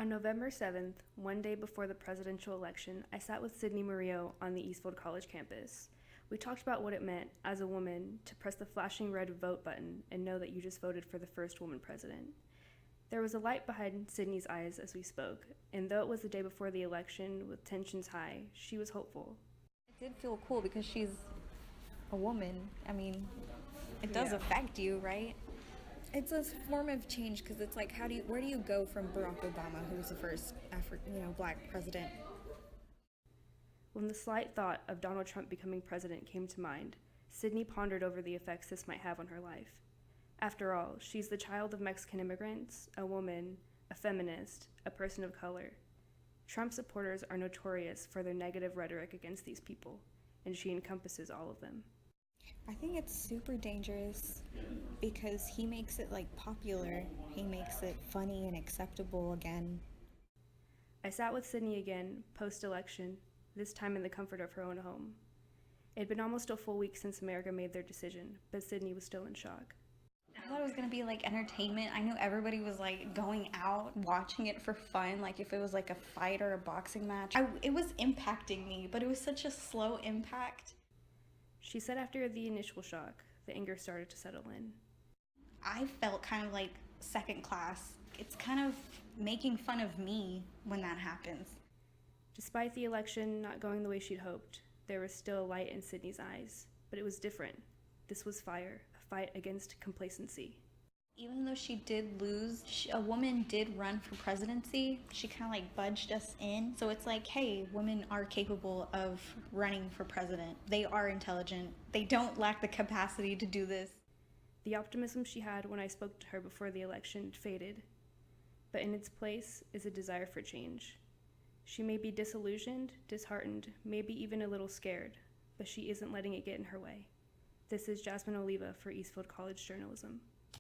On November 7th, one day before the presidential election, I sat with Sydney Murillo on the Eastfield College campus. We talked about what it meant, as a woman, to press the flashing red vote button and know that you just voted for the first woman president. There was a light behind Sydney's eyes as we spoke, and though it was the day before the election, with tensions high, she was hopeful. It did feel cool because she's a woman. I mean, it does affect you, right? It's a form of change because it's like, where do you go from Barack Obama, who was the first black president? When the slight thought of Donald Trump becoming president came to mind, Sydney pondered over the effects this might have on her life. After all, she's the child of Mexican immigrants, a woman, a feminist, a person of color. Trump supporters are notorious for their negative rhetoric against these people, and she encompasses all of them. I think it's super dangerous because he makes it popular. He makes it funny and acceptable again. I sat with Sydney again, post-election, this time in the comfort of her own home. It had been almost a full week since America made their decision, but Sydney was still in shock. I thought it was going to be entertainment. I knew everybody was going out, watching it for fun, if it was a fight or a boxing match. It was impacting me, but it was such a slow impact. She said after the initial shock, the anger started to settle in. I felt kind of like second class. It's kind of making fun of me when that happens. Despite the election not going the way she'd hoped, there was still light in Sydney's eyes, but it was different. This was fire, a fight against complacency. Even though she did lose, a woman did run for presidency. She kind of budged us in. So it's hey, women are capable of running for president. They are intelligent. They don't lack the capacity to do this. The optimism she had when I spoke to her before the election faded, but in its place is a desire for change. She may be disillusioned, disheartened, maybe even a little scared, but she isn't letting it get in her way. This is Jasmine Oliva for Eastfield College Journalism.